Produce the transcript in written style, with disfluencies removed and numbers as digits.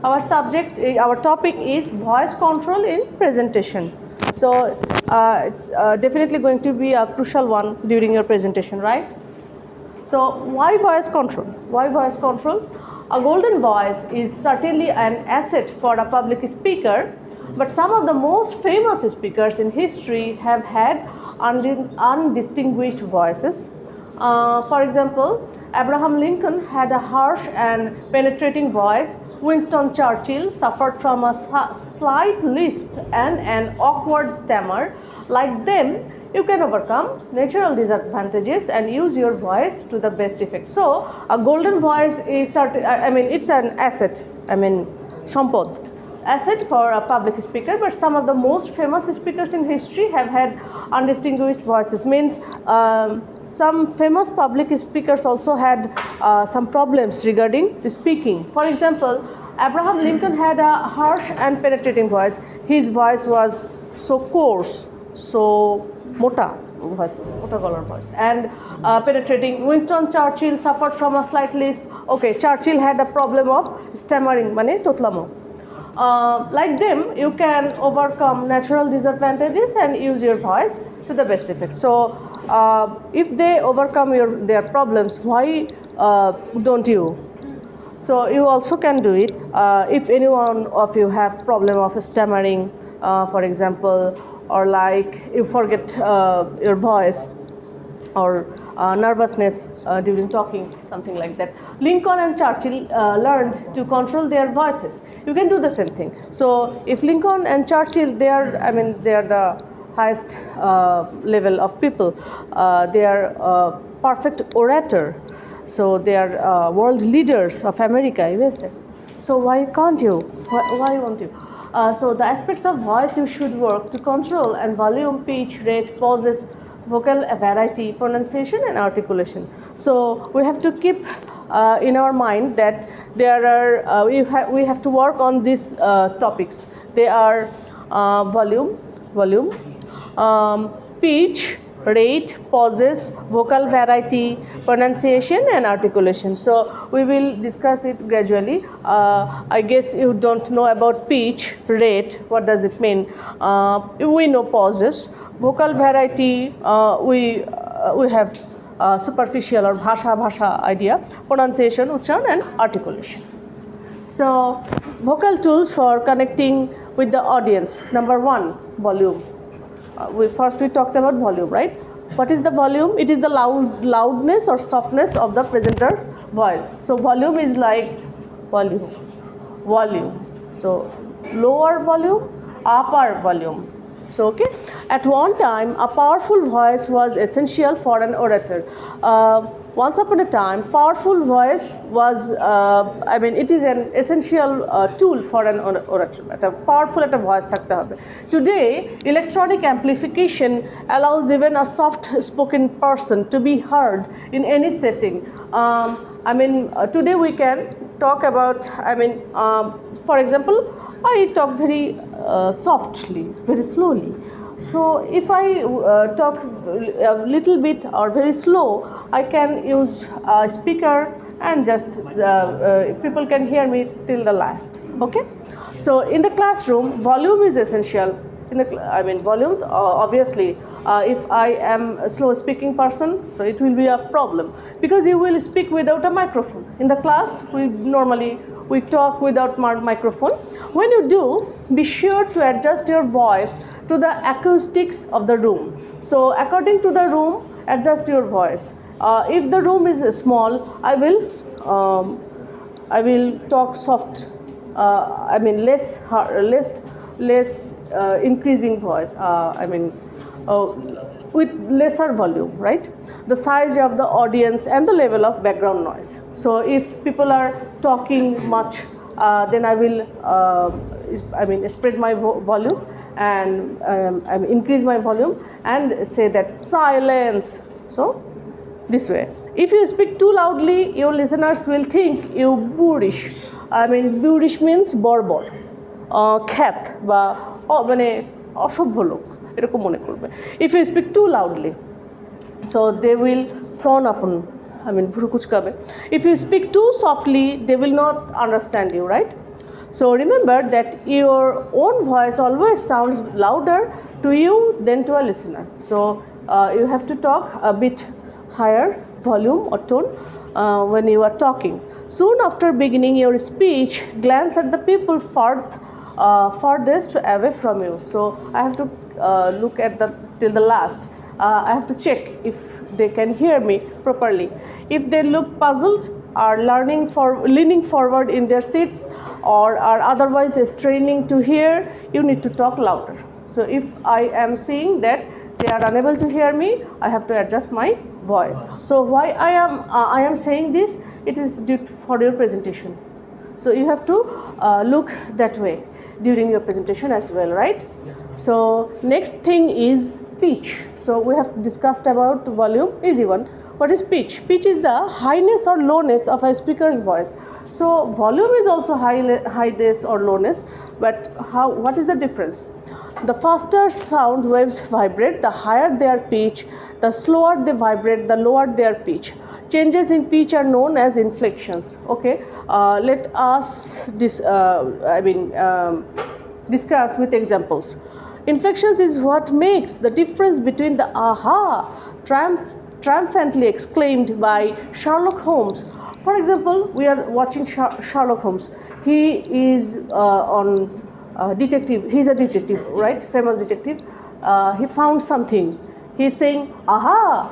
Our topic is voice control in presentation. So it's definitely going to be a crucial one during your presentation, right? So why voice control? Why voice control? A golden voice is certainly an asset for a public speaker, but some of the most famous speakers in history have had undistinguished voices. For example, Abraham Lincoln had a harsh and penetrating voice. Winston Churchill suffered from a slight lisp and an awkward stammer. Like them, you can overcome natural disadvantages and use your voice to the best effect. So, a golden voice is it's an asset. Sampod. Asset for a public speaker, but some of the most famous speakers in history have had undistinguished voices. Means some famous public speakers also had some problems regarding the speaking. For example, Abraham Lincoln had a harsh and penetrating voice. His voice was so coarse, so mota color voice, and penetrating. Winston Churchill suffered from a slight lisp. Okay, Churchill had a problem of stammering, mane totlamo. Like them, you can overcome natural disadvantages and use your voice to the best effect. So, if they overcome their problems, why don't you? So, you also can do it. If anyone of you have problem of stammering, for example, or like you forget your voice, or nervousness during talking, something like that. Lincoln and Churchill learned to control their voices. You can do the same thing. So if Lincoln and Churchill, they are the highest level of people. They are perfect orator. So they are world leaders of America, USA. So why can't you? Why won't you? So the aspects of voice you should work to control and volume, pitch, rate, pauses, vocal variety, pronunciation, and articulation. So we have to keep in our mind that there are we have to work on these topics. They are volume, pitch, rate, pauses, vocal variety, pronunciation, and articulation. So we will discuss it gradually. I guess you don't know about pitch, rate. What does it mean? We know pauses. Vocal variety, we have superficial or bhasha idea, pronunciation, uchcharan, and articulation. So vocal tools for connecting with the audience. Number one, volume. We talked about volume, right? What is the volume? It is the loudness or softness of the presenter's voice. So volume is like volume. So lower volume, upper volume. So okay, at one time a powerful voice was essential for an orator. Once upon a time, powerful voice was it is an essential tool for an orator. Powerful voice thakte hobe. Today, electronic amplification allows even a soft spoken person to be heard in any setting. Today we can talk about, for example, I talk very softly, very slowly. So if I talk a little bit or very slow, I can use a speaker and just people can hear me till the last. Okay. So in the classroom, volume is essential. Volume obviously. If I am a slow speaking person, so it will be a problem because you will speak without a microphone. In the class, we talk without microphone. When you do, be sure to adjust your voice to the acoustics of the room. So according to the room, adjust your voice. If the room is small, I will talk soft. Less increasing voice. With lesser volume, right? The size of the audience and the level of background noise. So if people are talking much, then I will spread my volume and increase my volume and say that silence. So this way. If you speak too loudly, your listeners will think you boorish. Boorish means borbor, খ্যাত বা অসভ্য লোক এরকম মনে করবে। If you speak too loudly, so they will frown upon, ভুরু কুচকাবে. If you speak too softly, they will not understand you, right? So remember that your own voice always sounds louder to you than to a listener. So you have to talk a bit higher volume or tone when you are talking. Soon after beginning your speech, glance at the people farthest away from you. So I have to look at till the last. I have to check if they can hear me properly. If they look puzzled, are leaning forward in their seats, or are otherwise straining to hear, you need to talk louder. So if I am seeing that they are unable to hear me, I have to adjust my voice. So why I am saying this? It is due for your presentation. So you have to look that way during your presentation as well, right? Yes. So next thing is pitch. So we have discussed about volume, easy one. What is pitch? Pitch is the highness or lowness of a speaker's voice. So volume is also highness or lowness, but what is the difference? The faster sound waves vibrate, the higher their pitch, the slower they vibrate, the lower their pitch. Changes in pitch are known as inflections. Okay, let us discuss with examples. Inflections is what makes the difference between the aha triumphantly exclaimed by Sherlock Holmes. For example, we are watching Sherlock Holmes. He is on detective. He's a detective, right? Famous detective. He found something. He's saying, aha!